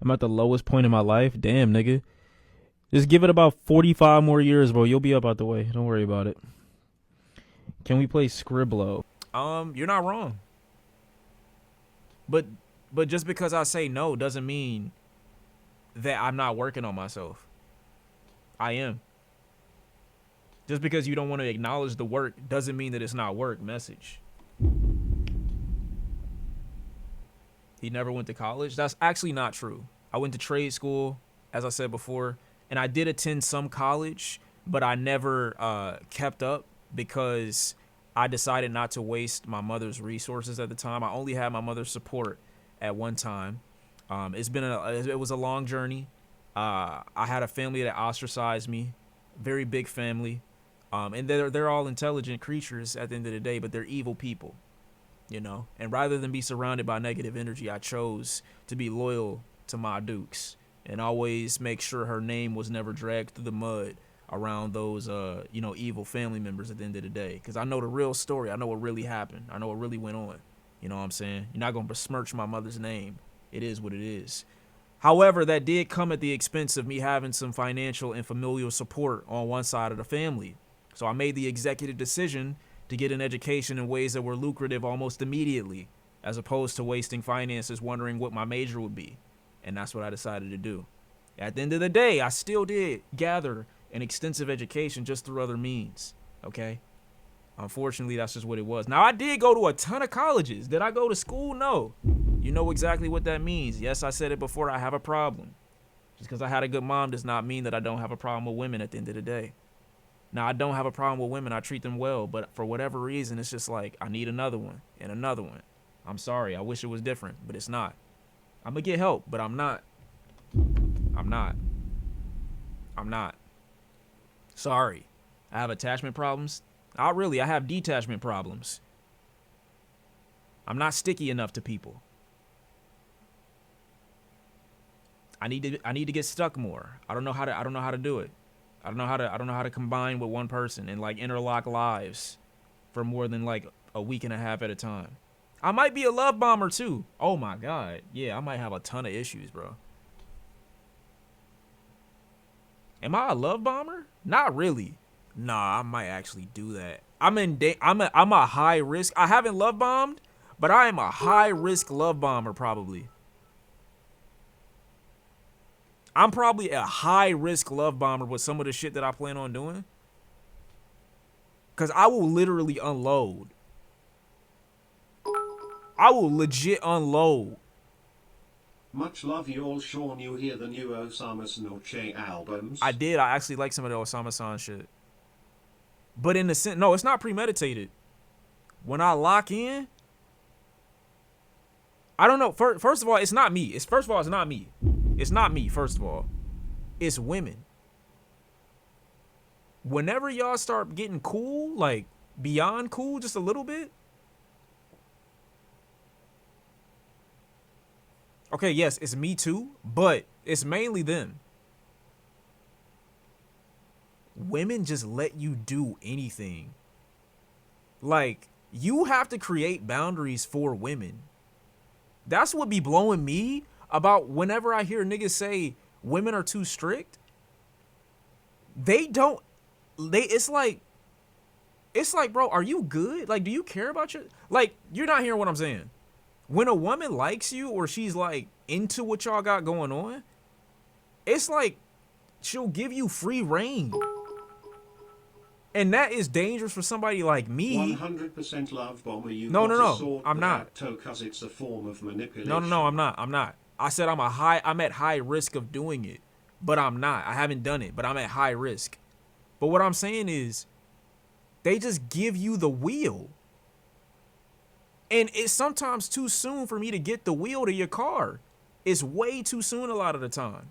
I'm at the lowest point in my life. Damn, nigga. Just give it about 45 more years, bro. You'll be up out the way. Don't worry about it. Can we play Scribblo? You're not wrong. But just because I say no doesn't mean that I'm not working on myself. I am. Just because you don't want to acknowledge the work doesn't mean that it's not work. Message. He never went to college. That's actually not true. I went to trade school, as I said before, and I did attend some college, but I never kept up because I decided not to waste my mother's resources at the time. I only had my mother's support at one time. It was a long journey. I had a family that ostracized me, very big family, and they're all intelligent creatures at the end of the day, but they're evil people, you know. And rather than be surrounded by negative energy, I chose to be loyal to my Dukes and always make sure her name was never dragged through the mud around those evil family members at the end of the day, because I know the real story. I know what really happened. I know what really went on. You know what I'm saying? You're not gonna besmirch my mother's name. It is what it is. However, that did come at the expense of me having some financial and familial support on one side of the family. So I made the executive decision to get an education in ways that were lucrative almost immediately, as opposed to wasting finances wondering what my major would be. And that's what I decided to do. At the end of the day, I still did gather an extensive education just through other means, okay? Unfortunately, that's just what it was. Now, I did go to a ton of colleges. Did I go to school? No. You know exactly what that means. Yes, I said it before, I have a problem. Just because I had a good mom does not mean that I don't have a problem with women at the end of the day. Now, I don't have a problem with women. I treat them well. But for whatever reason, it's just like, I need another one and another one. I'm sorry. I wish it was different, but it's not. I'm going to get help, but I'm not. I'm not. Sorry. I have attachment problems. I have detachment problems. I'm not sticky enough to people. I need to get stuck more. I don't know how to do it. I don't know how to combine with one person and like interlock lives for more than like a week and a half at a time. I might be a love bomber too. Oh my God. Yeah, I might have a ton of issues, bro. Am I a love bomber? Not really. Nah, I might actually do that. I'm a high risk. I haven't love bombed, but I am a high risk love bomber probably. I'm probably a high risk love bomber with some of the shit that I plan on doing. Cause I will literally unload. I will legit unload. Much love y'all. Sean, you hear the new Osama Snoche albums? I did. I actually like some of the Osama-san shit. But in the sense, no, it's not premeditated. When I lock in, I don't know. First of all, it's not me. It's not me. It's not me, first of all. It's women. Whenever y'all start getting cool, like beyond cool just a little bit. Okay, yes, it's me too, but it's mainly them. Women just let you do anything. Like, you have to create boundaries for women. That's what be blowing me about whenever I hear niggas say women are too strict. It's like, bro, are you good? Like, do you care about your, like, you're not hearing what I'm saying. When a woman likes you or she's like into what y'all got going on, it's like she'll give you free reign. And that is dangerous for somebody like me. 100% love bomber. You No. I'm not. Because it's a form of manipulation. No, I'm not. I said I'm at high risk of doing it, but I'm not. I haven't done it, but I'm at high risk. But what I'm saying is, they just give you the wheel. And it's sometimes too soon for me to get the wheel to your car. It's way too soon a lot of the time.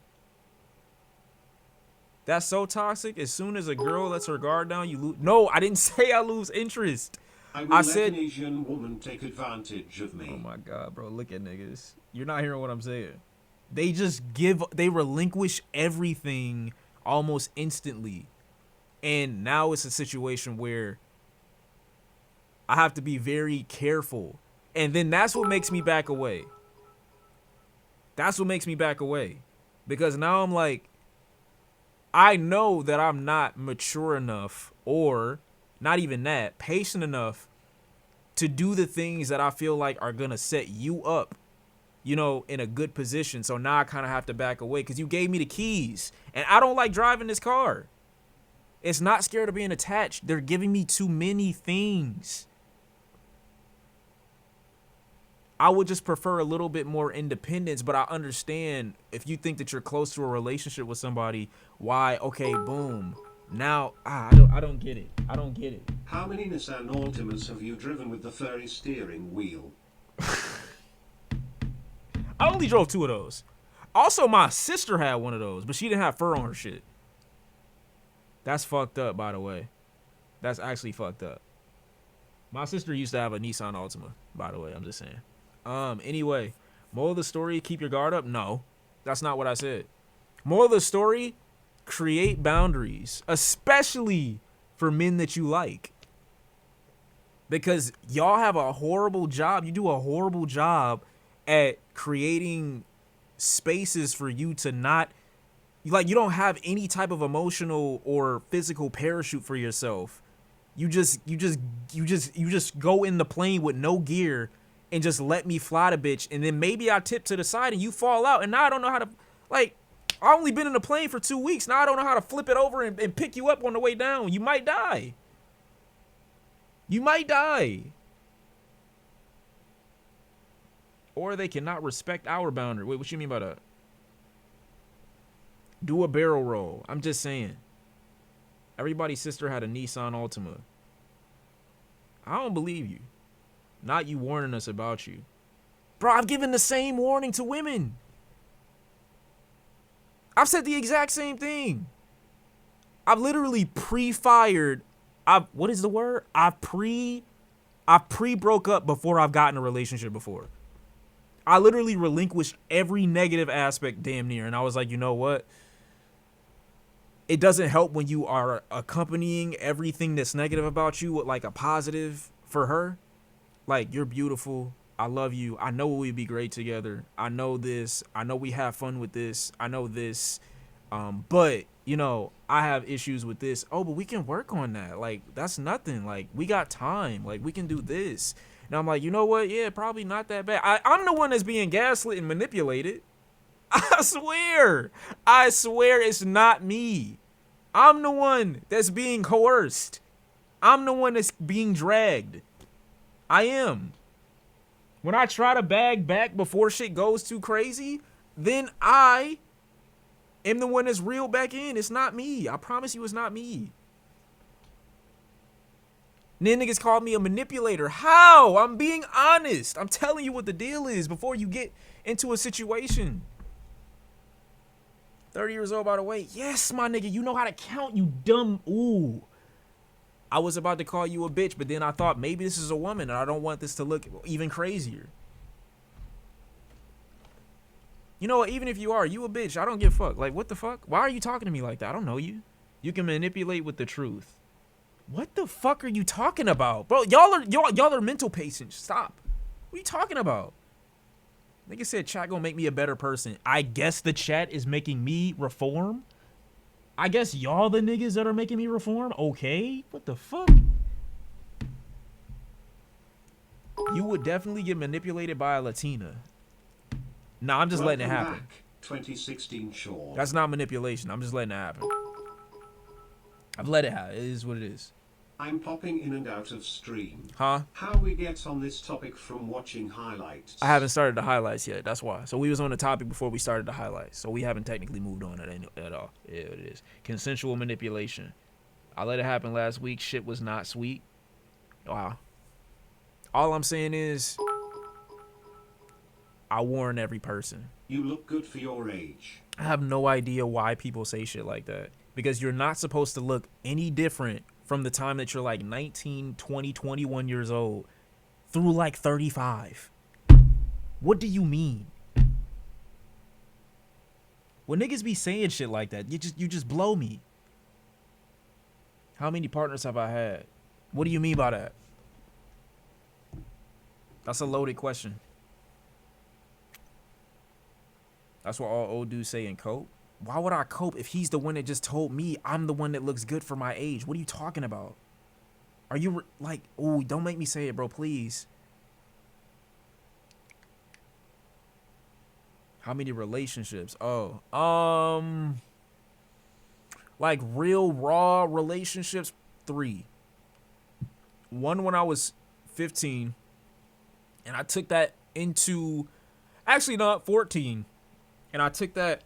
That's so toxic. As soon as a girl lets her guard down, you lose. No, I didn't say I lose interest. I said an Asian woman take advantage of me. Oh my God, bro. Look at niggas. You're not hearing what I'm saying. They relinquish everything almost instantly. And now it's a situation where I have to be very careful. And then that's what makes me back away. That's what makes me back away. Because now I'm like, I know that I'm not mature enough, or not even that, patient enough to do the things that I feel like are going to set you up, you know, in a good position. So now I kind of have to back away because you gave me the keys and I don't like driving this car. It's not scared of being attached. They're giving me too many things. I would just prefer a little bit more independence, but I understand if you think that you're close to a relationship with somebody, why, okay, boom. Now, I don't get it. I don't get it. How many Nissan Altimas have you driven with the furry steering wheel? I only drove 2 of those. Also, my sister had one of those, but she didn't have fur on her shit. That's fucked up, by the way. That's actually fucked up. My sister used to have a Nissan Altima, by the way. I'm just saying. Anyway, moral of the story, keep your guard up? No, that's not what I said. Moral of the story, create boundaries, especially for men that you like. Because y'all have a horrible job. You do a horrible job at creating spaces for you to not, like, you don't have any type of emotional or physical parachute for yourself. You just go in the plane with no gear and just let me fly the bitch, and then maybe I tip to the side and you fall out, and now I don't know how to, like, I only been in the plane for 2 weeks. Now I don't know how to flip it over and pick you up on the way down. You might die. You might die. Or they cannot respect our boundary. Wait, what you mean by that? Do a barrel roll. I'm just saying. Everybody's sister had a Nissan Altima. I don't believe you. Not you warning us about you. Bro, I've given the same warning to women. I've said the exact same thing. I've literally pre-fired. What is the word? I pre-broke up before I've gotten a relationship before. I literally relinquished every negative aspect damn near. And I was like, you know what? It doesn't help when you are accompanying everything that's negative about you with like a positive for her. Like, you're beautiful. I love you. I know we'd be great together. I know this. I know we have fun with this. I know this. But, you know, I have issues with this. Oh, but we can work on that. Like, that's nothing. Like, we got time. Like, we can do this. And I'm like, you know what? Yeah, probably not that bad. I'm the one that's being gaslit and manipulated. I swear it's not me. I'm the one that's being coerced. I'm the one that's being dragged. I am. When I try to bag back before shit goes too crazy, then I am the one that's reeled back in. It's not me. I promise you it's not me. And then niggas called me a manipulator. How? I'm being honest. I'm telling you what the deal is before you get into a situation. 30 years old, by the way. Yes, my nigga. You know how to count, you dumb. Ooh. I was about to call you a bitch, but then I thought maybe this is a woman and I don't want this to look even crazier. You know what? Even if you are, you a bitch. I don't give a fuck. Like, what the fuck? Why are you talking to me like that? I don't know you. You can manipulate with the truth. What the fuck are you talking about? Bro, y'all are mental patients. Stop. What are you talking about? Nigga said chat gonna make me a better person. I guess the chat is making me reform. I guess y'all the niggas that are making me reform. Okay. What the fuck? You would definitely get manipulated by a Latina. Nah, I'm just letting it happen. Back, 2016 Shaw. That's not manipulation. I'm just letting it happen. I've let it happen. It is what it is. I'm popping in and out of stream. Huh? How we get on this topic from watching highlights? I haven't started the highlights yet. That's why. So we was on the topic before we started the highlights. So we haven't technically moved on at all. Yeah, it is. Consensual manipulation. I let it happen last week. Shit was not sweet. Wow. All I'm saying is, I warn every person. You look good for your age. I have no idea why people say shit like that. Because you're not supposed to look any different from the time that you're like 19, 20, 21 years old through like 35. What do you mean? When niggas be saying shit like that, you just blow me. How many partners have I had? What do you mean by that? That's a loaded question. That's what all old dudes say in cope. Why would I cope if he's the one that just told me I'm the one that looks good for my age? What are you talking about? Are you like, oh, don't make me say it, bro, please. How many relationships? Oh, like real raw relationships, 3. One when I was 15, and I took that into, actually not 14, and I took that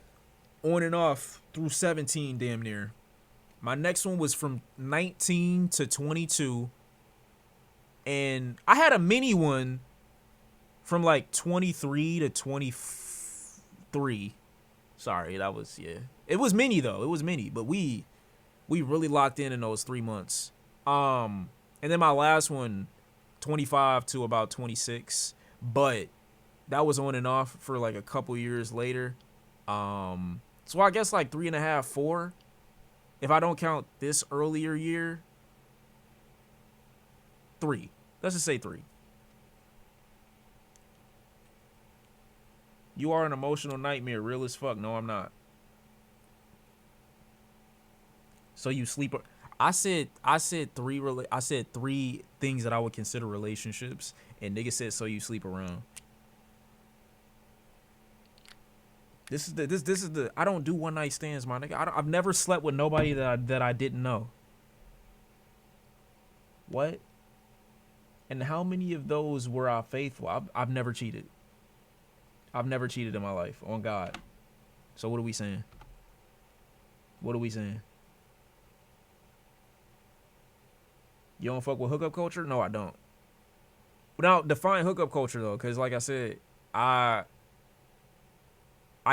on and off through 17, damn near. My next one was from 19 to 22, and I had a mini one from like 23 to 23. Sorry, that was, yeah. It was mini though. It was mini, but we really locked in those 3 months. And then my last one, 25 to about 26, but that was on and off for like a couple years later. So I guess like 3.5, 4, if I don't count this earlier year. 3. Let's just say 3. You are an emotional nightmare, real as fuck. No, I'm not. So you sleep. I said 3. I said 3 things that I would consider relationships, and nigga said so you sleep around. This is the. I don't do one night stands, my nigga. I've never slept with nobody that I didn't know. What? And how many of those were I faithful? I've never cheated. I've never cheated in my life, on God. So what are we saying? What are we saying? You don't fuck with hookup culture? No, I don't. Now, define hookup culture, though, because like I said, I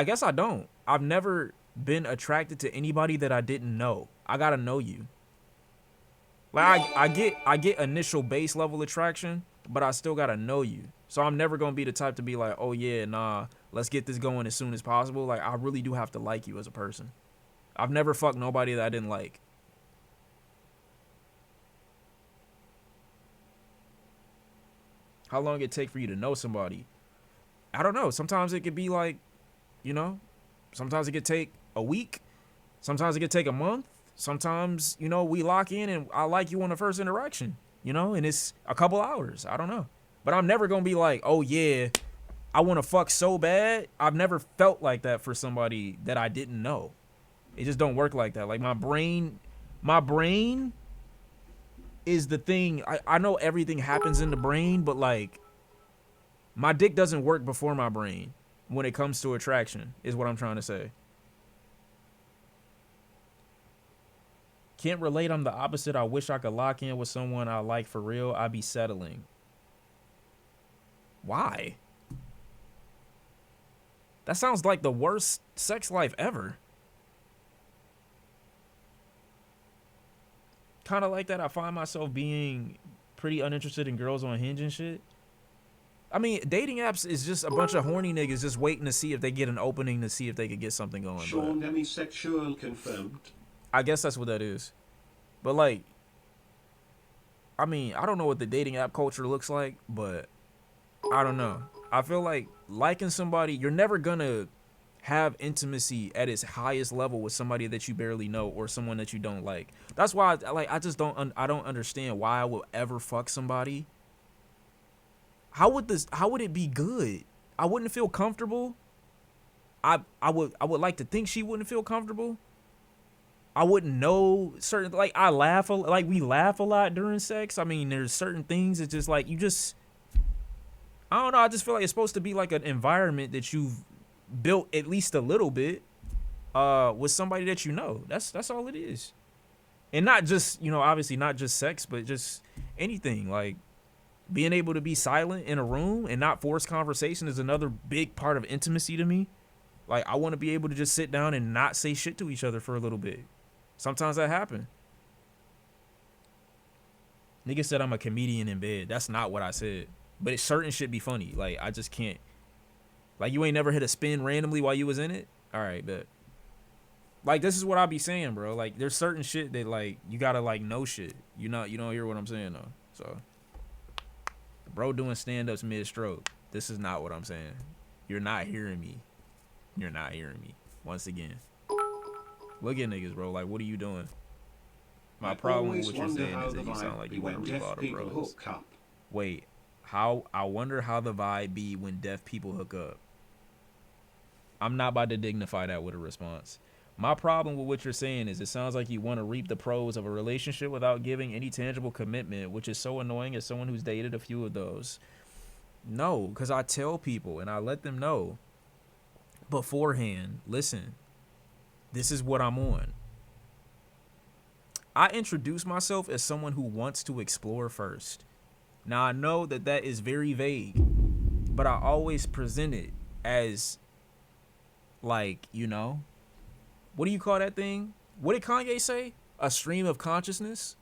guess I don't. I've never been attracted to anybody that I didn't know. I gotta know you. Like, I get initial base level attraction, but I still gotta know you. So I'm never gonna be the type to be like, oh yeah, nah, let's get this going as soon as possible. Like, I really do have to like you as a person. I've never fucked nobody that I didn't like. How long it take for you to know somebody? I don't know. Sometimes it could be like, you know, sometimes it could take a week. Sometimes it could take a month. Sometimes, you know, we lock in and I like you on the first interaction, you know, and it's a couple hours. I don't know. But I'm never going to be like, oh, yeah, I want to fuck so bad. I've never felt like that for somebody that I didn't know. It just don't work like that. Like my brain is the thing. I know everything happens in the brain, but like my dick doesn't work before my brain when it comes to attraction is what I'm trying to say. Can't relate. I'm the opposite. I wish I could lock in with someone I like for real. I'd be settling. Why? That sounds like the worst sex life ever. Kind of like that. I find myself being pretty uninterested in girls on Hinge and shit. I mean, dating apps is just a bunch of horny niggas just waiting to see if they get an opening to see if they could get something going. Sean demisexual confirmed. I guess that's what that is. But like, I mean, I don't know what the dating app culture looks like, but I don't know. I feel like liking somebody, you're never gonna have intimacy at its highest level with somebody that you barely know or someone that you don't like. That's why I just don't understand why I would ever fuck somebody. How would it be good? I wouldn't feel comfortable. I would like to think she wouldn't feel comfortable. I wouldn't know certain, like we laugh a lot during sex. I mean, there's certain things it's just like I don't know, I just feel like it's supposed to be like an environment that you've built at least a little bit with somebody that you know. That's all it is. And not just, obviously not just sex, but just anything. Like being able to be silent in a room and not force conversation is another big part of intimacy to me. Like I want to be able to just sit down and not say shit to each other for a little bit. Sometimes that happens. Nigga said I'm a comedian in bed. That's not what I said. But certain shit be funny. Like I just can't. Like you ain't never hit a spin randomly while you was in it? All right, bet. Like this is what I be saying, bro. Like there's certain shit that like you gotta like know shit. You don't hear what I'm saying though. So bro doing stand-ups mid-stroke. This is not what I'm saying. You're not hearing me. You're not hearing me. Once again. Look at niggas, bro. Like, what are you doing? My I problem with always what you're wonder saying how is the that you sound vibe like be you want to when reap deaf all the people bros. hook up. Wait, how? I wonder how the vibe be when deaf people hook up. I'm not about to dignify that with a response. My problem with what you're saying is it sounds like you want to reap the pros of a relationship without giving any tangible commitment, which is so annoying as someone who's dated a few of those. No, because I tell people and I let them know beforehand, listen, this is what I'm on. I introduce myself as someone who wants to explore first. Now, I know that that is very vague, but I always present it as, like, you know, what do you call that thing? What did Kanye say? A stream of consciousness?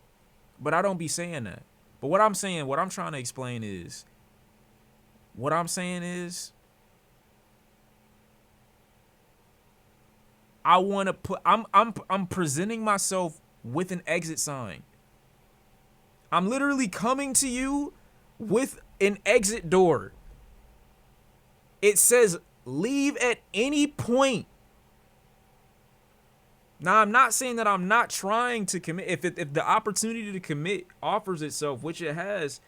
But I don't be saying that. But what I'm saying, what I'm trying to explain is, what I'm saying is, I want to put, I'm presenting myself with an exit sign. I'm literally coming to you with an exit door. It says leave at any point. Now, I'm not saying that I'm not trying to commit. If the opportunity to commit offers itself, which it has,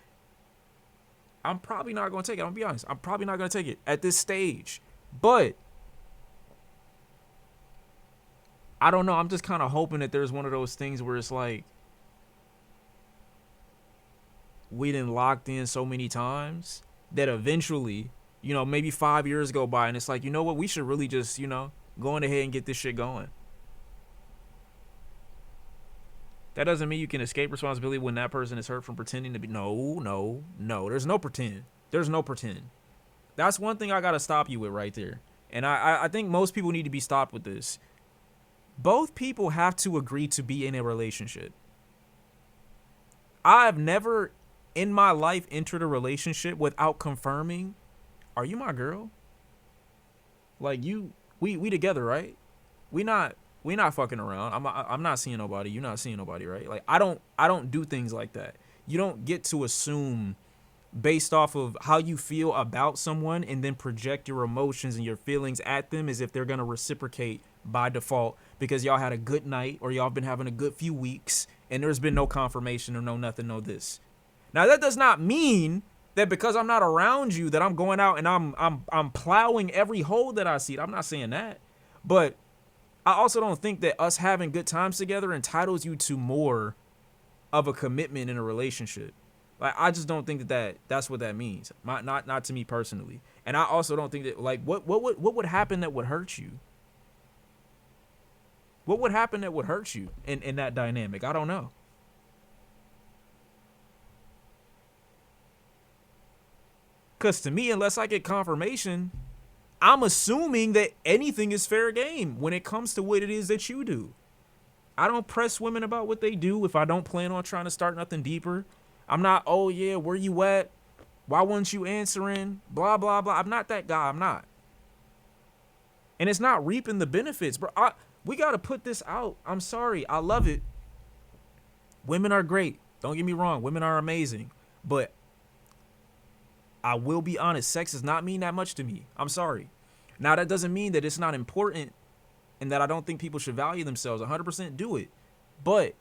I'm probably not going to take it. I'm going to be honest. I'm probably not going to take it at this stage. But I don't know. I'm just kind of hoping that there's one of those things where it's like, we done locked in so many times that eventually, you know, maybe 5 years go by and it's like, you know what, we should really just, you know, go on ahead and get this shit going. That doesn't mean you can escape responsibility when that person is hurt from pretending to be. No. There's no pretend. There's no pretend. That's one thing I got to stop you with right there. And I think most people need to be stopped with this. Both people have to agree to be in a relationship. I've never in my life entered a relationship without confirming, are you my girl? Like, we together, right? We not fucking around. I'm not seeing nobody. You're not seeing nobody, right? Like, I don't do things like that. You don't get to assume based off of how you feel about someone and then project your emotions and your feelings at them as if they're gonna reciprocate by default because y'all had a good night or y'all been having a good few weeks and there's been no confirmation or no nothing, no this. Now, that does not mean that because I'm not around you that I'm going out and I'm plowing every hole that I see. I'm not saying that. But I also don't think that us having good times together entitles you to more of a commitment in a relationship. Like, I just don't think that's what that means. Not to me personally. And I also don't think that, like, what would happen that would hurt you? What would happen that would hurt you in that dynamic? I don't know. Because to me, unless I get confirmation, I'm assuming that anything is fair game when it comes to what it is that you do. I don't press women about what they do if I don't plan on trying to start nothing deeper. I'm not, oh yeah, where you at? Why weren't you answering? Blah, blah, blah. I'm not that guy. I'm not. And it's not reaping the benefits, bro. We got to put this out. I'm sorry. I love it. Women are great. Don't get me wrong. Women are amazing. But I will be honest, sex does not mean that much to me. I'm sorry. Now, that doesn't mean that it's not important and that I don't think people should value themselves. 100% do it. But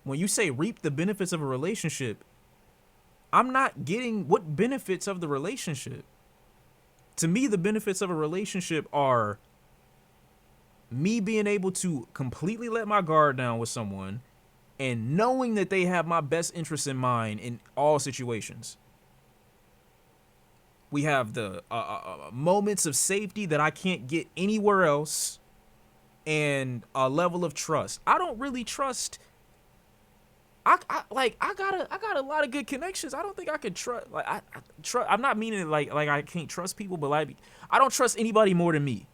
when you say reap the benefits of a relationship, I'm not getting what benefits of the relationship. To me, the benefits of a relationship are me being able to completely let my guard down with someone and knowing that they have my best interest in mind in all situations. We have the moments of safety that I can't get anywhere else, and a level of trust. I don't really trust. I got a lot of good connections. I don't think I could trust. Like, I'm not meaning it like I can't trust people, but like, I don't trust anybody more than me.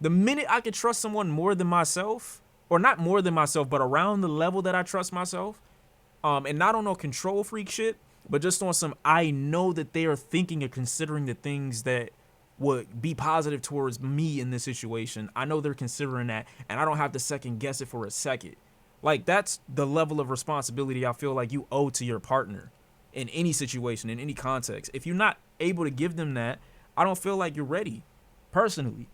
The minute I could trust someone more than myself, or not more than myself, but around the level that I trust myself, and not on no control freak shit, but just on some, I know that they are thinking or considering the things that would be positive towards me in this situation. I know they're considering that, and I don't have to second guess it for a second. Like, that's the level of responsibility I feel like you owe to your partner in any situation, in any context. If you're not able to give them that, I don't feel like you're ready. personally.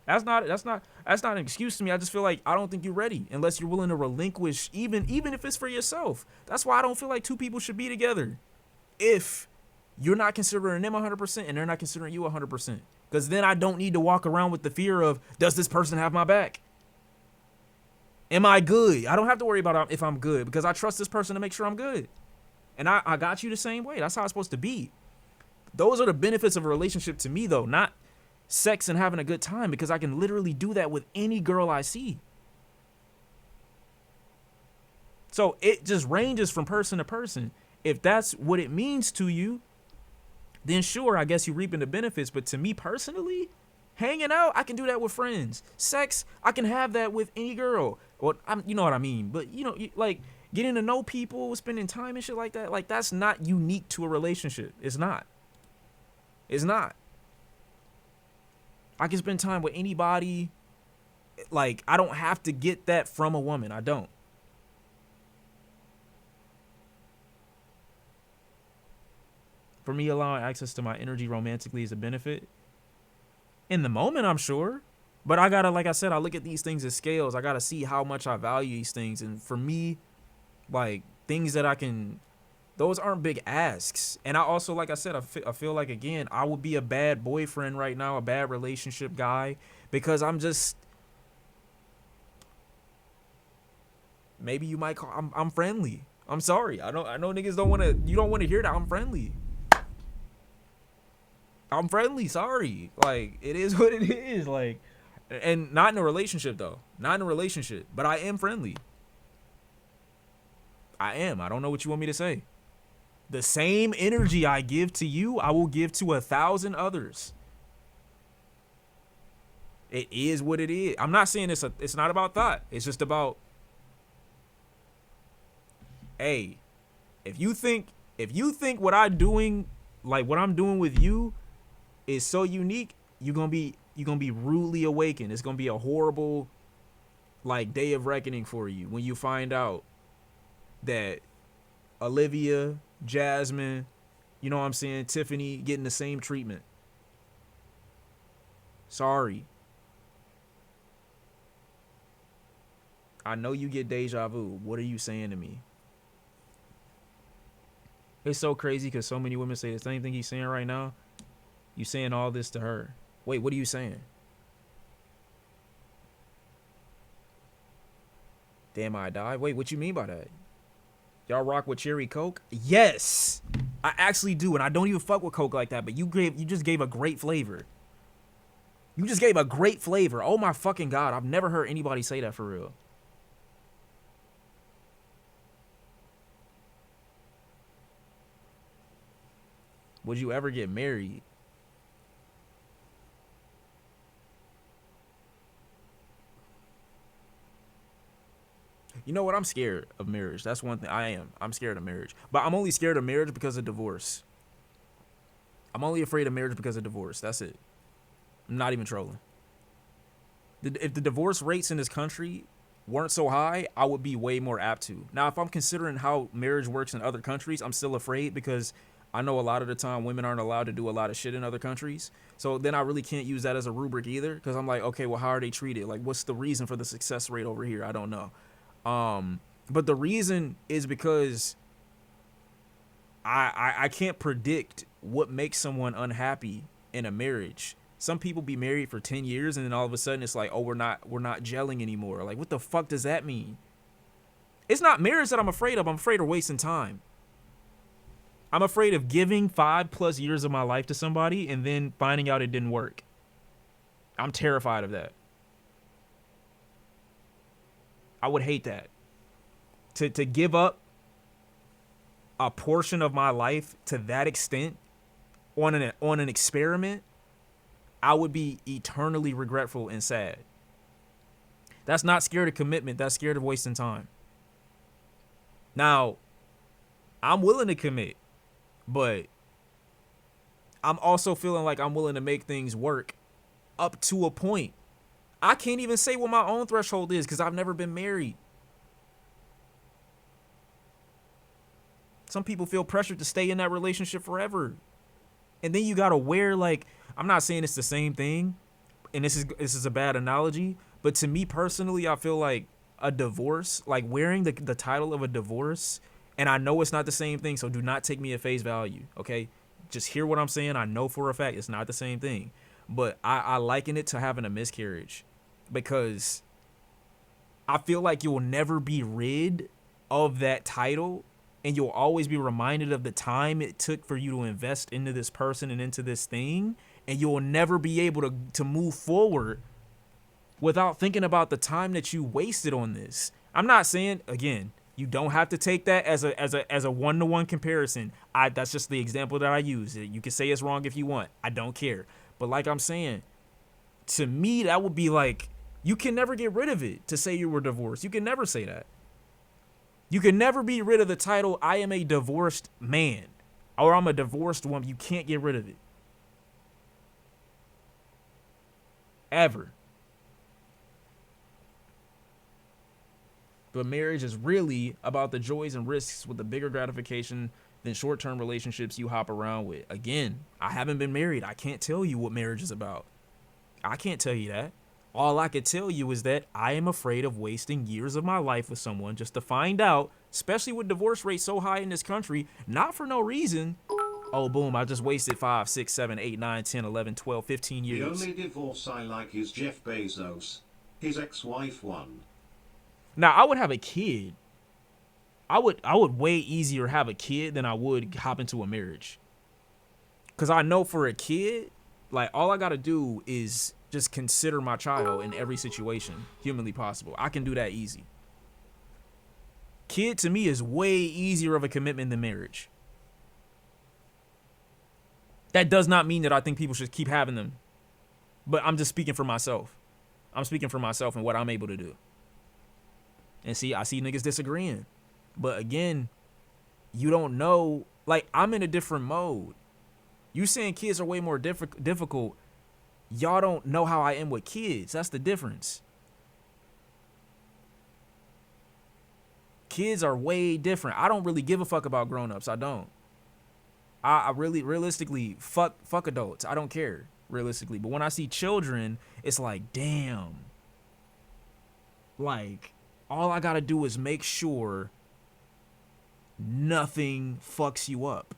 That's not an excuse to me. I just feel like I don't think you're ready unless you're willing to relinquish, even if it's for yourself. That's why I don't feel like two people should be together if you're not considering them 100% and they're not considering you 100%. Because then I don't need to walk around with the fear of, does this person have my back? Am I good? I don't have to worry about if I'm good because I trust this person to make sure I'm good. And I got you the same way. That's how it's supposed to be. Those are the benefits of a relationship to me, though, not sex and having a good time, because I can literally do that with any girl I see. So it just ranges from person to person. If that's what it means to you, then sure, I guess you're reaping the benefits. But to me personally, hanging out, I can do that with friends. Sex, I can have that with any girl. Well, you know what I mean. But, like getting to know people, spending time and shit like that, like that's not unique to a relationship. It's not. It's not. I can spend time with anybody. Like, I don't have to get that from a woman. I don't. For me, allowing access to my energy romantically is a benefit. In the moment, I'm sure. But I gotta, like I said, I look at these things as scales. I gotta see how much I value these things. And for me, like, things that I can, those aren't big asks. And I also, like I said, I feel like, again, I would be a bad boyfriend right now, a bad relationship guy, because I'm just, maybe you might call, I'm friendly. I'm sorry. I know niggas don't want to, you don't want to hear that. I'm friendly. I'm friendly. Sorry. Like, it is what it is. Like, and not in a relationship, though. Not in a relationship. But I am friendly. I am. I don't know what you want me to say. The same energy I give to you, I will give to 1,000 others. It is what it is. I'm not saying it's not about that. It's just about, hey, if you think what I'm doing, like what I'm doing with you, is so unique, you're gonna be rudely awakened. It's gonna be a horrible, like, day of reckoning for you when you find out that Olivia, Jasmine, you know what I'm saying, Tiffany getting the same treatment. Sorry. I know you get deja vu. What are you saying to me? It's so crazy because so many women say the same thing he's saying right now. You saying all this to her. Wait, what are you saying? Damn, I died. Wait, what you mean by that? Y'all rock with cherry Coke? Yes, I actually do, and I don't even fuck with Coke like that. But you just gave a great flavor. You just gave a great flavor. Oh my fucking God, I've never heard anybody say that for real. Would you ever get married? You know what? I'm scared of marriage. That's one thing I am. I'm scared of marriage. But I'm only scared of marriage because of divorce. I'm only afraid of marriage because of divorce. That's it. I'm not even trolling. If the divorce rates in this country weren't so high, I would be way more apt to. Now, if I'm considering how marriage works in other countries, I'm still afraid because I know a lot of the time women aren't allowed to do a lot of shit in other countries. So then I really can't use that as a rubric either, because I'm like, okay, well, how are they treated? Like, what's the reason for the success rate over here? I don't know. But the reason is because I can't predict what makes someone unhappy in a marriage. Some people be married for 10 years and then all of a sudden it's like, oh, we're not gelling anymore. Like, what the fuck does that mean? It's not marriage that I'm afraid of. I'm afraid of wasting time. I'm afraid of giving 5+ years of my life to somebody and then finding out it didn't work. I'm terrified of that. I would hate that. To give up a portion of my life to that extent on an experiment, I would be eternally regretful and sad. That's not scared of commitment. That's scared of wasting time. Now, I'm willing to commit, but I'm also feeling like I'm willing to make things work up to a point. I can't even say what my own threshold is because I've never been married. Some people feel pressured to stay in that relationship forever. And then you got to wear like I'm not saying it's the same thing, and this is a bad analogy, but to me personally, I feel like a divorce, like wearing the title of a divorce, and I know it's not the same thing, so do not take me at face value, okay? Just hear what I'm saying. I know for a fact it's not the same thing, but I liken it to having a miscarriage, because I feel like you'll never be rid of that title, and you'll always be reminded of the time it took for you to invest into this person and into this thing, and you'll never be able to move forward without thinking about the time that you wasted on this. I'm not saying, again, you don't have to take that as a one-to-one comparison. That's just the example that I use. You can say it's wrong if you want. I don't care. But like I'm saying, to me, that would be like, you can never get rid of it to say you were divorced. You can never say that. You can never be rid of the title, I am a divorced man, or I'm a divorced woman. You can't get rid of it. Ever. But marriage is really about the joys and risks with the bigger gratification than short-term relationships you hop around with. Again, I haven't been married. I can't tell you what marriage is about. I can't tell you that. All I could tell you is that I am afraid of wasting years of my life with someone just to find out, especially with divorce rates so high in this country, not for no reason. Oh, boom, I just wasted 5, 6, 7, 8, 9, 10, 11, 12, 15 years. The only divorce I like is Jeff Bezos. His ex-wife won. Now, I would have a kid. I would way easier have a kid than I would hop into a marriage. Because I know for a kid, like, all I got to do is just consider my child in every situation humanly possible. I can do that easy. Kid, to me, is way easier of a commitment than marriage. That does not mean that I think people should keep having them. But I'm just speaking for myself. I'm speaking for myself and what I'm able to do. And see, I see niggas disagreeing. But again, you don't know. Like, I'm in a different mode. You saying kids are way more difficult. Y'all don't know how I am with kids. That's the difference. Kids are way different. I don't really give a fuck about grown-ups. I don't. I really, realistically, fuck adults. I don't care, realistically. But when I see children, it's like, damn. Like, all I gotta do is make sure nothing fucks you up.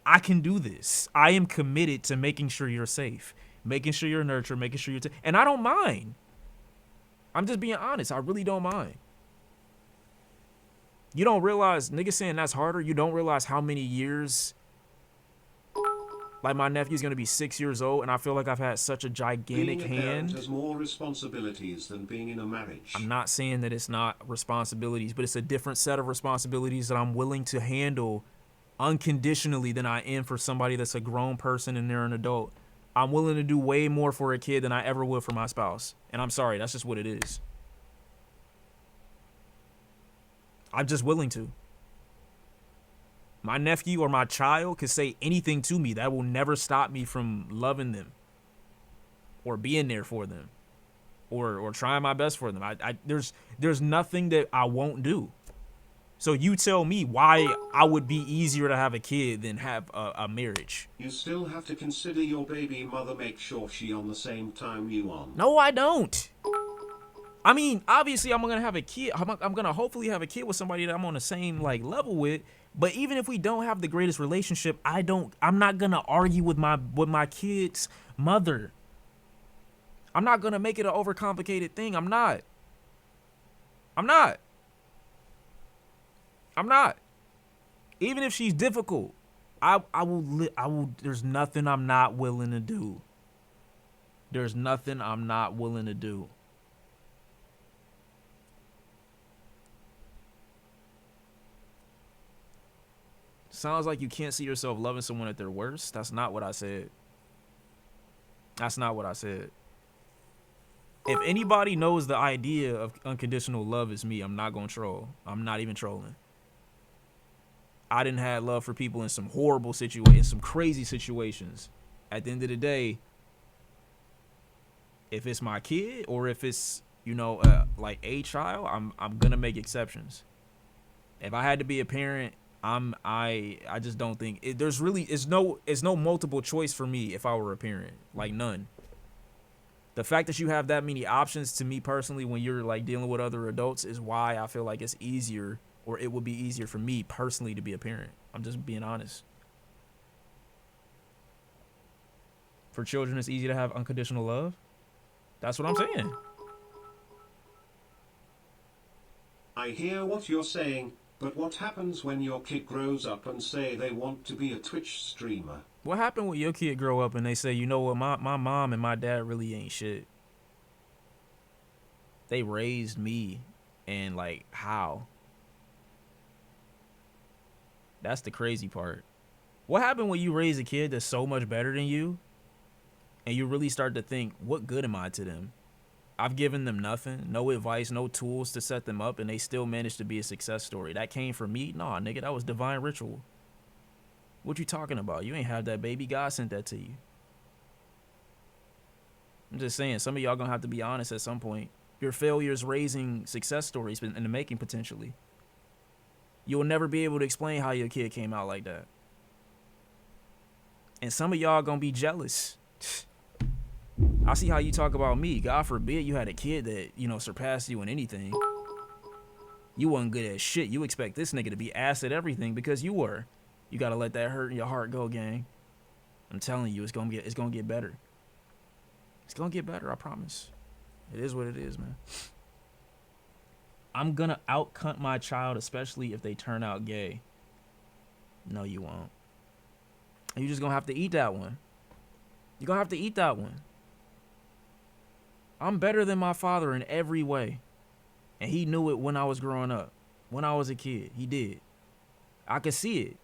I can do this. I am committed to making sure you're safe, making sure you're nurtured, making sure you're and I don't mind. I'm just being honest. I really don't mind. You don't realize, niggas saying that's harder, you don't realize how many years. Like, my nephew's gonna be 6 years old, and I feel like I've had such a gigantic Being a parent hand. has more responsibilities than being in a marriage. I'm not saying that it's not responsibilities, but it's a different set of responsibilities that I'm willing to handle unconditionally than I am for somebody that's a grown person and they're an adult. I'm willing to do way more for a kid than I ever would for my spouse. And I'm sorry, that's just what it is. I'm just willing to. My nephew or my child could say anything to me that will never stop me from loving them or being there for them or trying my best for them. There's nothing that I won't do. So you tell me why I would be easier to have a kid than have a marriage. You still have to consider your baby mother, make sure she on the same time you on. No, I don't. I mean, obviously I'm going to have a kid. I'm going to hopefully have a kid with somebody that I'm on the same like level with. But even if we don't have the greatest relationship, I'm not going to argue with my kid's mother. I'm not going to make it an overcomplicated thing. I'm not. Even if she's difficult, I will, there's nothing I'm not willing to do. There's nothing I'm not willing to do. Sounds like you can't see yourself loving someone at their worst. That's not what I said. That's not what I said. If anybody knows the idea of unconditional love is me, I'm not going to troll. I'm not even trolling. I didn't have love for people in some horrible situations, some crazy situations. At the end of the day, if it's my kid or if it's, like a child, I'm going to make exceptions. If I had to be a parent, I just don't think it's no multiple choice for me if I were a parent. Like, none. The fact that you have that many options, to me personally, when you're like dealing with other adults, is why I feel like it's easier, or it would be easier for me personally to be a parent. I'm just being honest. For children, it's easy to have unconditional love. That's what I'm saying. I hear what you're saying, but what happens when your kid grows up and say they want to be a Twitch streamer? What happened when your kid grow up and they say, you know what, my mom and my dad really ain't shit. They raised me, and like, how? That's the crazy part. What happened when you raise a kid that's so much better than you, and you really start to think, what good am I to them? I've given them nothing, no advice, no tools to set them up, and they still managed to be a success story. That came from me? Nah, nigga, that was divine ritual. What you talking about? You ain't have that baby. God sent that to you. I'm just saying, some of y'all gonna have to be honest at some point. Your failures raising success stories in the making, potentially. You'll never be able to explain how your kid came out like that. And some of y'all gonna be jealous. I see how you talk about me. God forbid you had a kid that, you know, surpassed you in anything. You wasn't good at shit. You expect this nigga to be ass at everything because you were. You gotta let that hurt in your heart go, gang. I'm telling you, it's gonna get better. It's gonna get better, I promise. It is what it is, man. I'm gonna out-cunt my child, especially if they turn out gay. No, you won't. You just gonna have to eat that one. You're gonna have to eat that one. I'm better than my father in every way. And he knew it when I was growing up. When I was a kid, he did. I could see it.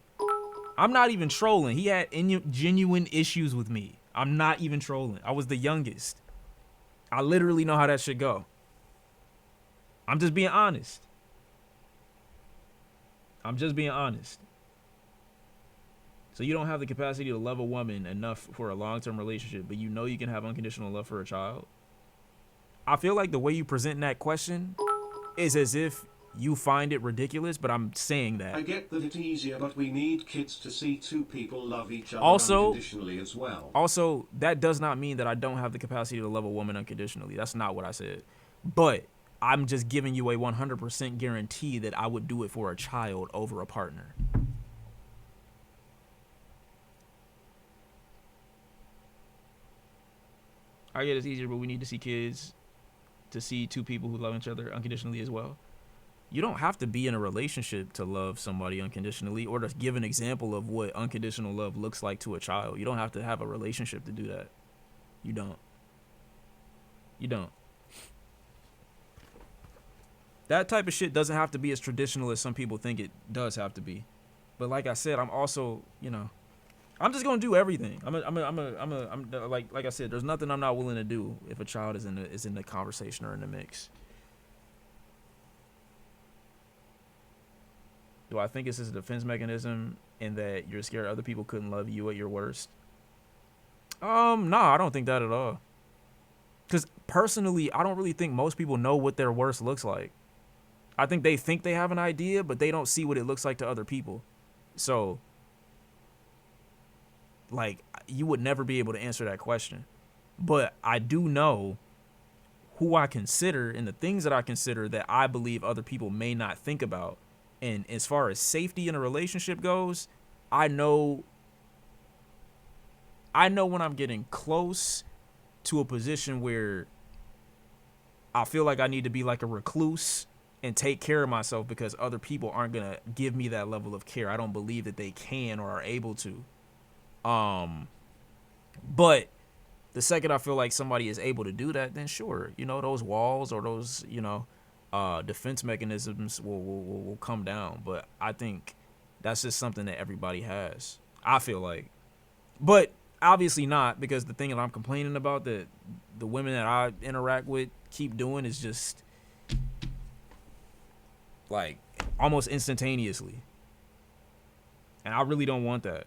I'm not even trolling. He had genuine issues with me. I'm not even trolling. I was the youngest. I literally know how that should go. I'm just being honest. I'm just being honest. So you don't have the capacity to love a woman enough for a long-term relationship, but you know you can have unconditional love for a child? I feel like the way you present that question is as if you find it ridiculous, but I'm saying that. I get that it's easier, but we need kids to see two people love each other Also, unconditionally as well. Also, that does not mean that I don't have the capacity to love a woman unconditionally. That's not what I said. But I'm just giving you a 100% guarantee that I would do it for a child over a partner. I get it's easier, but we need to see kids to see two people who love each other unconditionally as well. You don't have to be in a relationship to love somebody unconditionally or to give an example of what unconditional love looks like to a child. You don't have to have a relationship to do that. You don't. You don't. That type of shit doesn't have to be as traditional as some people think it does have to be. But like I said, I'm also, you know, I'm just gonna do everything. I'm like I said, there's nothing I'm not willing to do if a child is in the conversation or in the mix. Do I think it's a defense mechanism in that you're scared other people couldn't love you at your worst? Nah, I don't think that at all. Because personally, I don't really think most people know what their worst looks like. I think they have an idea, but they don't see what it looks like to other people. So, like, you would never be able to answer that question. But I do know who I consider and the things that I consider that I believe other people may not think about. And as far as safety in a relationship goes, I know when I'm getting close to a position where I feel like I need to be like a recluse and take care of myself because other people aren't going to give me that level of care. I don't believe that they can or are able to. But the second I feel like somebody is able to do that, then sure, you know, those walls or those, you know, defense mechanisms will come down. But I think that's just something that everybody has, I feel like. But obviously not, because the thing that I'm complaining about that the women that I interact with keep doing is just like almost instantaneously. And I really don't want that.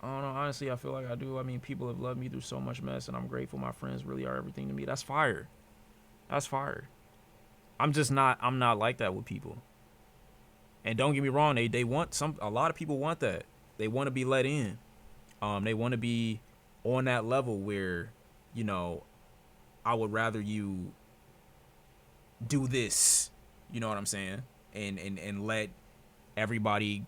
I don't know. Honestly, I feel like I do. I mean, people have loved me through so much mess, and I'm grateful. My friends really are everything to me. That's fire. That's fire. I'm not like that with people. And don't get me wrong, they want a lot of people want that. They want to be let in. They want to be on that level where, you know, I would rather you do this, you know what I'm saying? And let everybody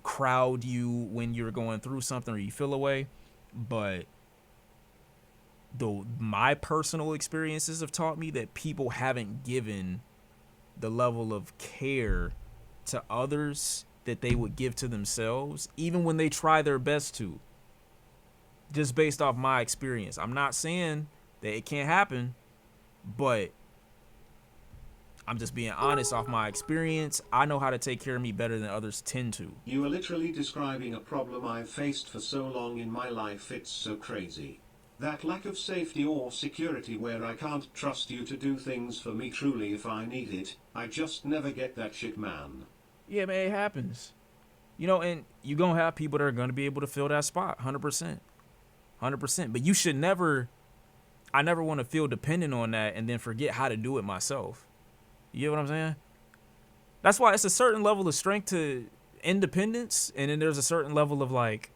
crowd you when you're going through something or you feel away. But my personal experiences have taught me that people haven't given the level of care to others that they would give to themselves, even when they try their best to. Just based off my experience. I'm not saying that it can't happen, but I'm just being honest off my experience. I know how to take care of me better than others tend to. You are literally describing a problem I've faced for so long in my life, it's so crazy. That lack of safety or security where I can't trust you to do things for me truly if I need it. I just never get that shit, man. Yeah, man, it happens. You know, and you're going to have people that are going to be able to fill that spot, 100%. 100%. But you should never, I never want to feel dependent on that and then forget how to do it myself. You get what I'm saying? That's why it's a certain level of strength to independence, and then there's a certain level of, like,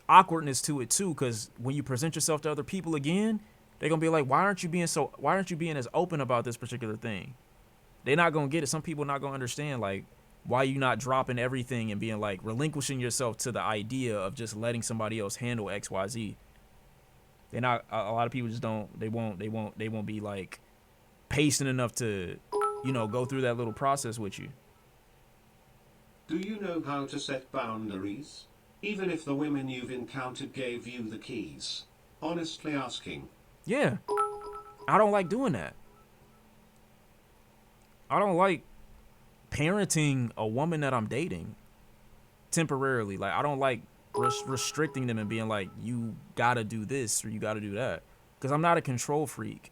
awkwardness to it too, because when you present yourself to other people again, they're gonna be like, why aren't you being as open about this particular thing? They're not gonna get it. Some people not gonna understand, like, why you not dropping everything and being like relinquishing yourself to the idea of just letting somebody else handle XYZ. They're not, a lot of people just don't, they won't be like patient enough to, you know, go through that little process with you. Do you know how to set boundaries? Even if the women you've encountered gave you the keys. Honestly asking. Yeah. I don't like doing that. I don't like parenting a woman that I'm dating temporarily. Like, I don't like restricting them and being like, you gotta do this or you gotta do that. Because I'm not a control freak.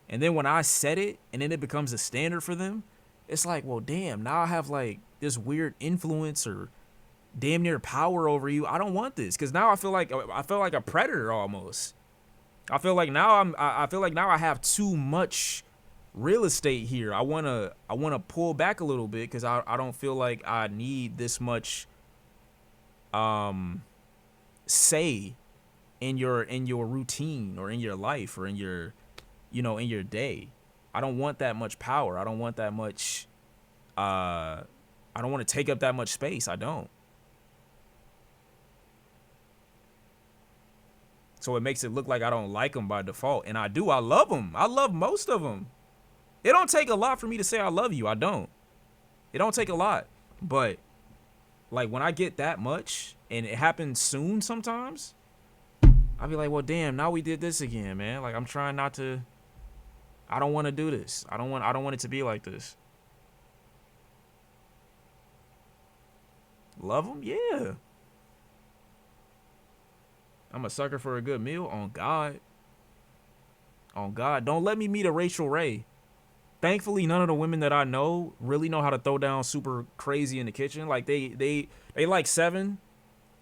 And then when I set it and then it becomes a standard for them, it's like, well, damn, now I have like this weird influence or damn near power over you. I don't want this, because now I feel like a predator almost. I feel like now I have too much real estate here. I wanna pull back a little bit because I don't feel like I need this much say in your routine or in your life or in your, you know, in your day. I don't want that much power. I don't want that much I don't want to take up that much space. I don't. So it makes it look like I don't like them by default. And I do. I love them. I love most of them. It don't take a lot for me to say I love you. I don't. It don't take a lot. But, like, when I get that much, and it happens soon sometimes, I'll be like, well, damn, now we did this again, man. Like, I'm trying not to. I don't want to do this. I don't want it to be like this. Love them? Yeah. I'm a sucker for a good meal. On God. On God. Don't let me meet a Rachel Ray. Thankfully, none of the women that I know really know how to throw down super crazy in the kitchen. Like, they like 7,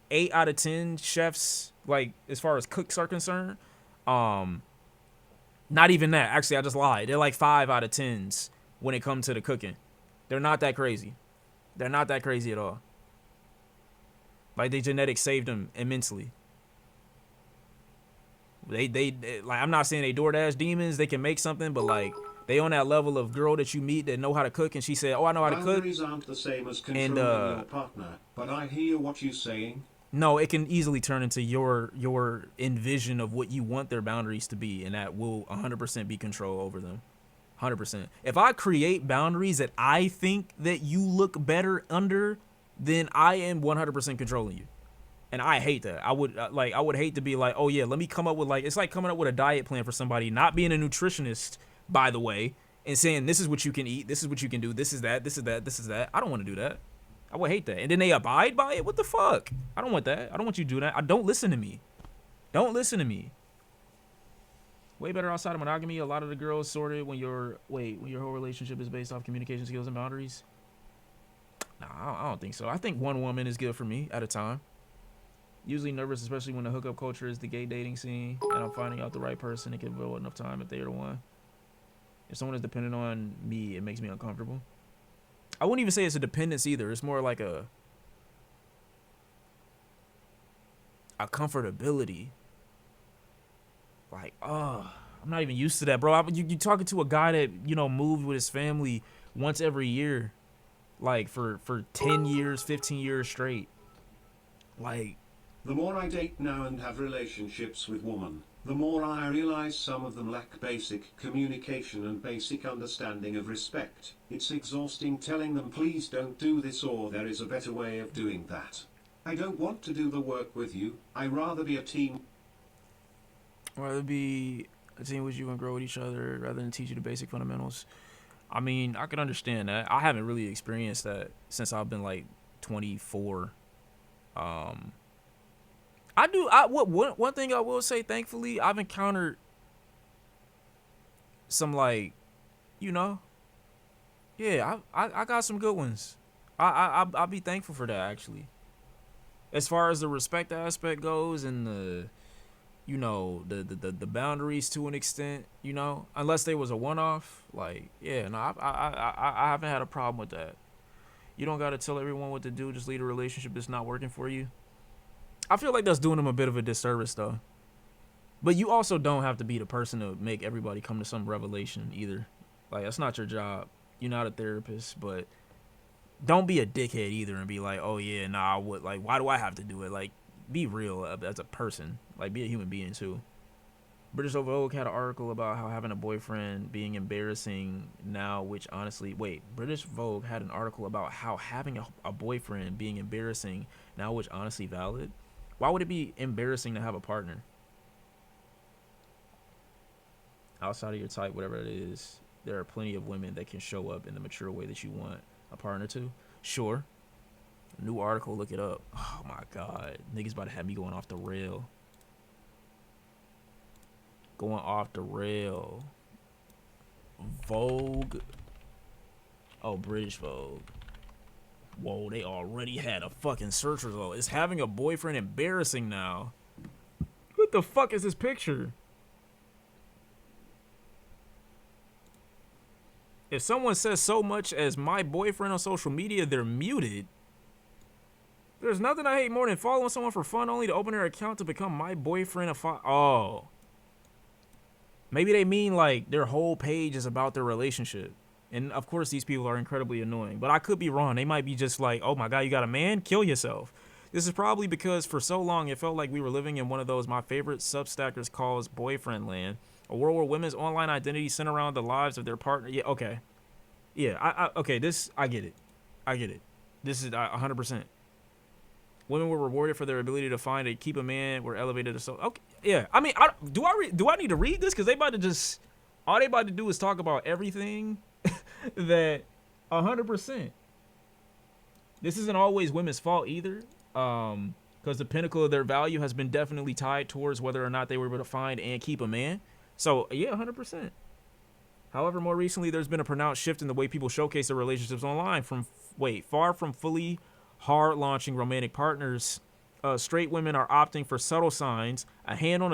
8 out of 10 chefs, like, as far as cooks are concerned. Not even that. Actually, I just lied. They're like 5 out of 10s when it comes to the cooking. They're not that crazy. They're not that crazy at all. Like, their genetics saved them immensely. They like, I'm not saying they DoorDash demons. They can make something, but like, they on that level of girl that you meet that know how to cook, and she said, "Oh, I know how to cook." Boundaries aren't the same as controlling your partner, but I hear what you're saying. No, it can easily turn into your envision of what you want their boundaries to be, and that will 100% be control over them. 100%. If I create boundaries that I think that you look better under, then I am 100% controlling you. And I hate that. I would hate to be like, oh yeah, let me come up with, like, it's like coming up with a diet plan for somebody, not being a nutritionist, by the way, and saying this is what you can eat, this is what you can do, this is that, this is that, this is that. I don't want to do that. I would hate that. And then they abide by it? What the fuck? I don't want that. I don't want you to do that. Don't listen to me. Don't listen to me. Way better outside of monogamy. A lot of the girls sorted when your whole relationship is based off communication skills and boundaries. Nah, I don't think so. I think one woman is good for me at a time. Usually nervous, especially when the hookup culture is the gay dating scene, and I'm finding out the right person and give it enough time if they're the one. If someone is dependent on me, it makes me uncomfortable. I wouldn't even say it's a dependence either. It's more like a comfortability. Like, oh, I'm not even used to that, bro. You talking to a guy that, you know, moved with his family once every year, like for 10 years, 15 years straight. Like, The more I date now and have relationships with women, the more I realize some of them lack basic communication and basic understanding of respect. It's exhausting telling them please don't do this or there is a better way of doing that. I don't want to do the work with you, I'd rather be a team. rather be a team with you and grow with each other rather than teach you the basic fundamentals. I mean, I can understand that. I haven't really experienced that since I've been like 24. One thing I will say, thankfully, I've encountered some, like, you know, yeah, I got some good ones. I'll be thankful for that, actually. As far as the respect aspect goes and the, you know, the boundaries to an extent, you know, unless there was a one-off, like, yeah, no, I haven't had a problem with that. You don't got to tell everyone what to do. Just lead a relationship that's not working for you. I feel like that's doing them a bit of a disservice, though. But you also don't have to be the person to make everybody come to some revelation either. Like, that's not your job. You're not a therapist, but don't be a dickhead either and be like, oh, yeah, nah, what? Like, why do I have to do it? Like, be real as a person. Like, be a human being, too. British Vogue had an article about how having a boyfriend being embarrassing now, which honestly, British Vogue had an article about how having a boyfriend being embarrassing now, which honestly valid. Why would it be embarrassing to have a partner? Outside of your type, whatever it is, there are plenty of women that can show up in the mature way that you want a partner to. Sure. New article, look it up. Oh my God. Niggas about to have me going off the rail. Going off the rail. Vogue. Oh, British Vogue. Whoa, they already had a fucking search result. Is having a boyfriend embarrassing now? What the fuck is this picture? If someone says so much as my boyfriend on social media, they're muted. There's nothing I hate more than following someone for fun only to open their account to become my boyfriend. Oh. Maybe they mean like their whole page is about their relationship. And of course these people are incredibly annoying. But I could be wrong. They might be just like, oh my God, you got a man? Kill yourself. This is probably because for so long it felt like we were living in one of those my favorite substackers calls boyfriend land. A world where women's online identity center around the lives of their partner. Yeah, okay. Yeah, okay, I get it. I get it. This is 100%. Women were rewarded for their ability to find and keep a man. Were elevated to so. Okay, yeah. I mean, do I need to read this? Because they about to just all they about to do is talk about everything that 100%. This isn't always women's fault either. Because the pinnacle of their value has been definitely tied towards whether or not they were able to find and keep a man. So yeah, 100%. However, more recently, there's been a pronounced shift in the way people showcase their relationships online. Far from fully hard launching romantic partners, straight women are opting for subtle signs, a hand on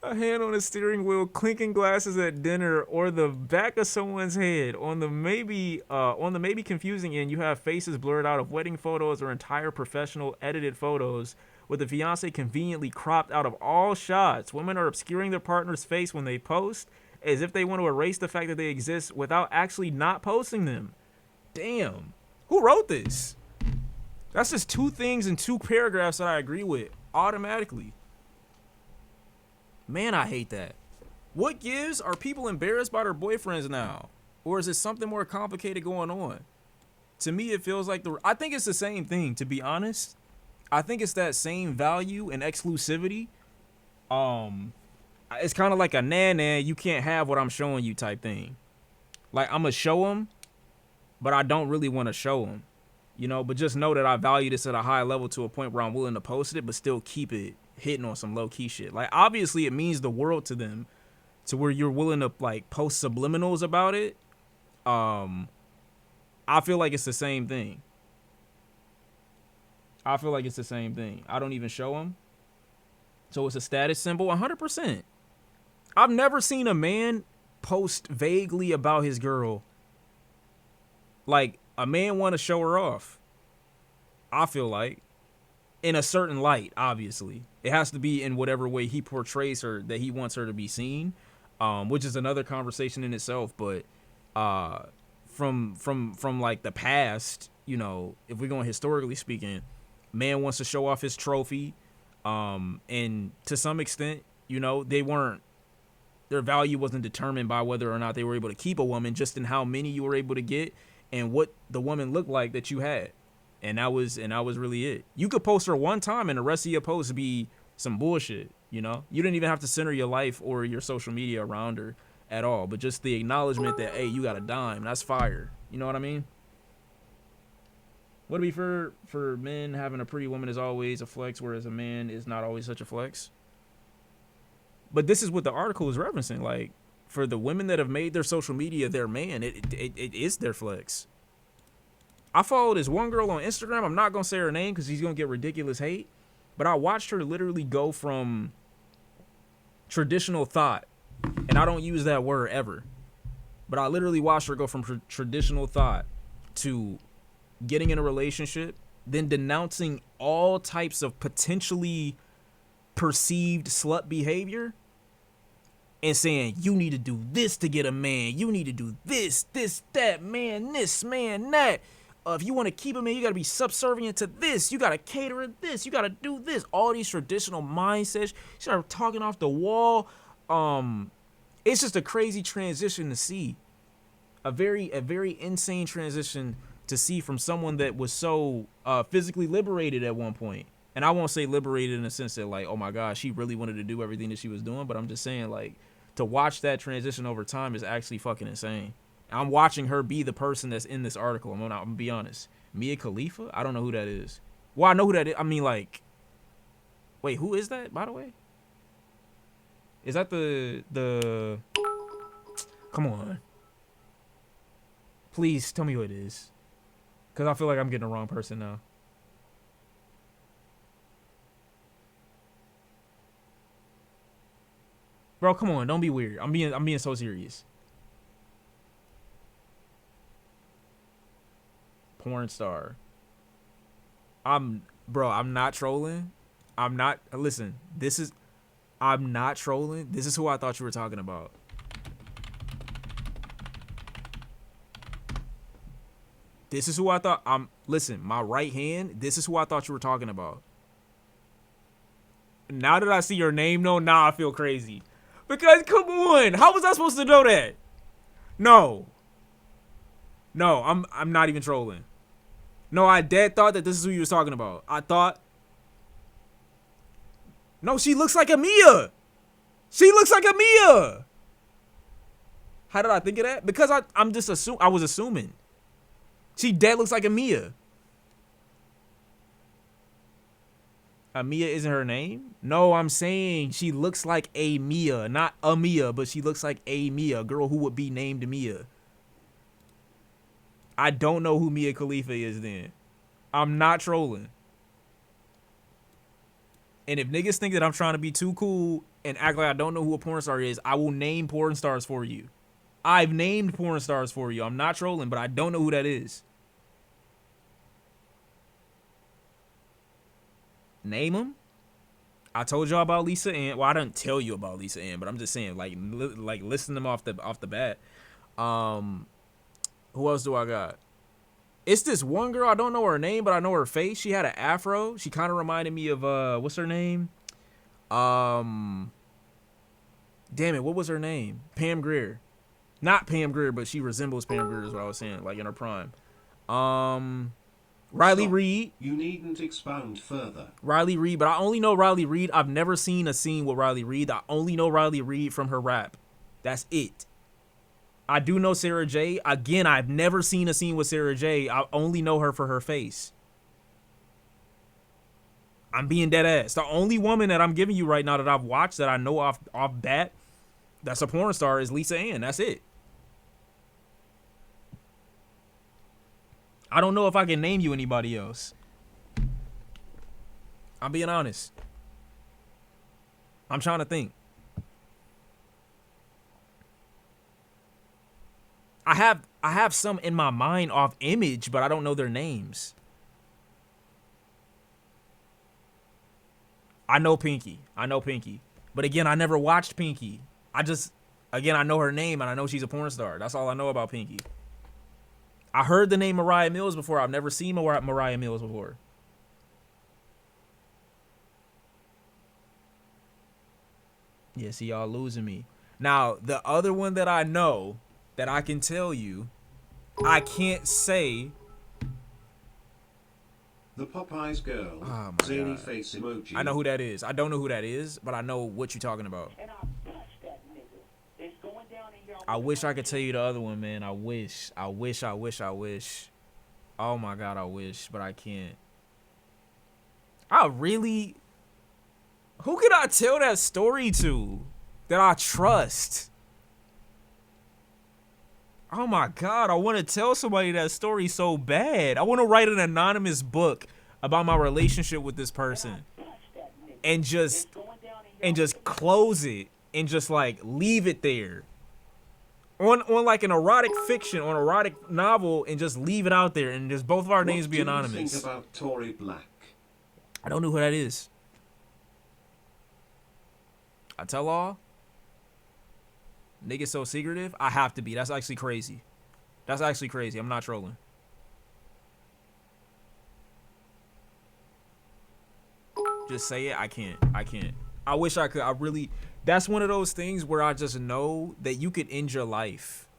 a hand on a steering wheel, clinking glasses at dinner, or the back of someone's head. On the maybe confusing end, you have faces blurred out of wedding photos or entire professional edited photos with the fiance conveniently cropped out of all shots. Women are obscuring their partner's face when they post, as if they want to erase the fact that they exist without actually not posting them. Damn. Who wrote this? That's just two things in two paragraphs that I agree with automatically. Man, I hate that. What gives? Are people embarrassed by their boyfriends now? Or is it something more complicated going on? To me, it feels like I think it's the same thing, to be honest. I think it's that same value and exclusivity. It's kind of like a nah, you can't have what I'm showing you type thing. Like, I'm going to show them, but I don't really want to show them. You know, but just know that I value this at a high level to a point where I'm willing to post it, but still keep it hitting on some low-key shit. Like, obviously, it means the world to them to where you're willing to, like, post subliminals about it. I feel like it's the same thing. I don't even show them. So it's a status symbol, 100%. I've never seen a man post vaguely about his girl. Like, a man want to show her off, I feel like, in a certain light, obviously. It has to be in whatever way he portrays her, that he wants her to be seen, which is another conversation in itself. But from like the past, you know, if we're going historically speaking, man wants to show off his trophy, and to some extent, you know, their value wasn't determined by whether or not they were able to keep a woman, just in how many you were able to get and what the woman looked like that you had. And that was really it. You could post her one time and the rest of your posts be some bullshit, you know? You didn't even have to center your life or your social media around her at all. But just the acknowledgement that, hey, you got a dime, that's fire. You know what I mean? Would it be for men, having a pretty woman is always a flex, whereas a man is not always such a flex? But this is what the article is referencing. Like, for the women that have made their social media their man, it is their flex. I follow this one girl on Instagram. I'm not going to say her name because he's going to get ridiculous hate. But I watched her literally go from traditional thought, and I don't use that word ever, but I literally watched her go from traditional thought to getting in a relationship, then denouncing all types of potentially perceived slut behavior, and saying, you need to do this to get a man. You need to do this, that, man, this, man, that. If you want to keep a man, you got to be subservient to this. You got to cater to this. You got to do this. All these traditional mindsets. You start talking off the wall. It's just a crazy transition to see. A very insane transition to see from someone that was so physically liberated at one point. And I won't say liberated in the sense that, like, oh my gosh, she really wanted to do everything that she was doing. But I'm just saying, like, to watch that transition over time is actually fucking insane. I'm watching her be the person that's in this article. I'm gonna be honest. Mia Khalifa? I don't know who that is. Well, I know who that is. I mean, like, wait, who is that, by the way? Is that the come on. Please tell me who it is. Because I feel like I'm getting the wrong person now. Bro, come on, don't be weird. I'm being so serious. Porn star. I'm not trolling. I'm not trolling. This is who I thought you were talking about. This is who I thought. Listen, my right hand, this is who I thought you were talking about. Now that I see your name, though, now I feel crazy. Because, come on, how was I supposed to know that? No, I'm not even trolling. No, I dead thought that this is who you was talking about. I thought. No, she looks like a Mia. She looks like a Mia. How did I think of that? Because I was assuming. She dead looks like a Mia. Mia isn't her name? No, I'm saying she looks like a Mia. Not a Mia, but she looks like a Mia. A girl who would be named Mia. I don't know who Mia Khalifa is then. I'm not trolling. And if niggas think that I'm trying to be too cool and act like I don't know who a porn star is, I will name porn stars for you. I've named porn stars for you. I'm not trolling, but I don't know who that is. Name them. I told y'all about Lisa Ann. Well, I didn't tell you about Lisa Ann, but I'm just saying, like listen them off the bat. Who else do I got? It's this one girl. I don't know her name, but I know her face. She had an afro. She kind of reminded me of what's her name? Damn it, what was her name? Pam Grier. Not Pam Grier, but she resembles Pam Grier is what I was saying, like in her prime. Riley Reid. You needn't expound further. Riley Reid, but I only know Riley Reid. I've never seen a scene with Riley Reid. I only know Riley Reid from her rap. That's it. I do know Sarah J. Again, I've never seen a scene with Sarah J. I only know her for her face. I'm being dead ass. The only woman that I'm giving you right now that I've watched that I know off bat that's a porn star is Lisa Ann. That's it. I don't know if I can name you anybody else. I'm being honest. I'm trying to think. I have some in my mind off Image, but I don't know their names. I know Pinky. But again, I never watched Pinky. Again, I know her name and I know she's a porn star. That's all I know about Pinky. I heard the name Mariah Mills before. I've never seen Mariah Mills before. Yeah, see, y'all losing me. Now, the other one that I know that I can tell you, I can't say. The Popeyes girl. Oh my Zany God. face emoji. I know who that is. I don't know who that is, but I know what you're talking about. I wish I could tell you the other one, man. I wish. Oh my God, I wish, but I can't. Who could I tell that story to that I trust? Oh my God, I want to tell somebody that story so bad. I want to write an anonymous book about my relationship with this person and just close it and just like leave it there. On like an erotic fiction, on an erotic novel, and just leave it out there and just both of our names be anonymous. What do you think about Tory Black? I don't know who that is. I tell all. Niggas so secretive. I have to be. That's actually crazy. I'm not trolling. Just say it. I can't. I wish I could. That's one of those things where I just know that you could end your life.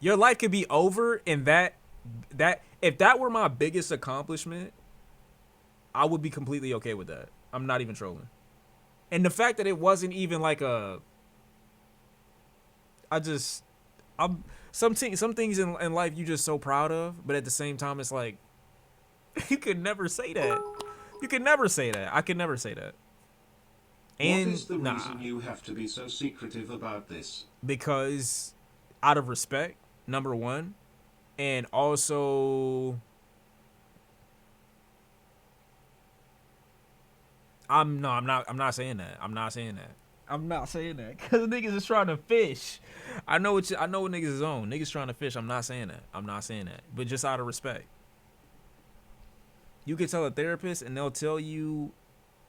Your life could be over, and that if that were my biggest accomplishment, I would be completely okay with that. I'm not even trolling. And the fact that it wasn't even like some things in life you just so proud of, but at the same time it's like you could never say that. I could never say that. And what is the reason you have to be so secretive about this? Because out of respect, number one, and also I'm not saying that. I'm not saying that because niggas is trying to fish. I know what niggas is on. Niggas trying to fish. I'm not saying that. But just out of respect. You could tell a therapist and they'll tell you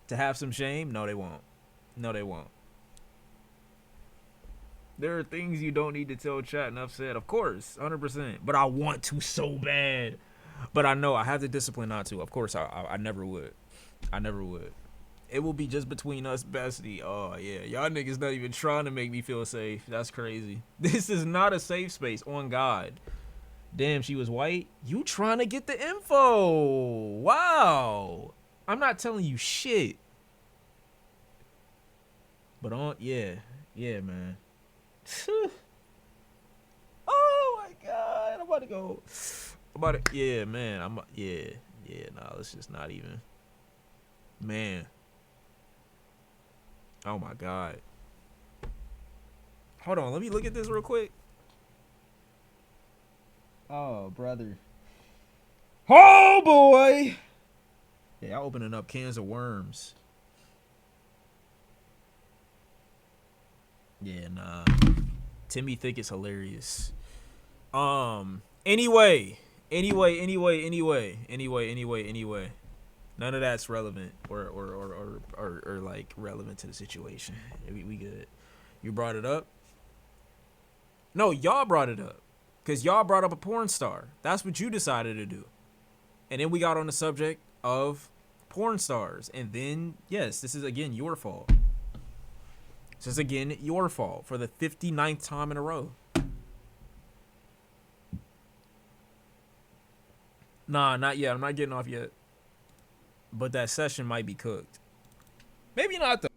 to have some shame. No, they won't. There are things you don't need to tell chat. Enough said. Of course, 100%. But I want to so bad. But I know I have the discipline not to. Of course, I never would. It will be just between us, bestie. Oh, yeah. Y'all niggas not even trying to make me feel safe. That's crazy. This is not a safe space, on God. Damn, she was white. You trying to get the info. Wow. I'm not telling you shit. But yeah, man. Oh, my God. I'm about to go. Yeah, man. Nah, let's just not even. Man. Oh my God. Hold on, let me look at this real quick. Oh, brother. Oh boy. Yeah, y'all opening up cans of worms. Yeah, nah. Timmy think it's hilarious. Anyway. None of that's relevant or like relevant to the situation. We good. You brought it up? No, y'all brought it up. Because y'all brought up a porn star. That's what you decided to do. And then we got on the subject of porn stars. And then, yes, this is again your fault. This is again your fault for the 59th time in a row. Nah, not yet. I'm not getting off yet. But that session might be cooked. Maybe not, though.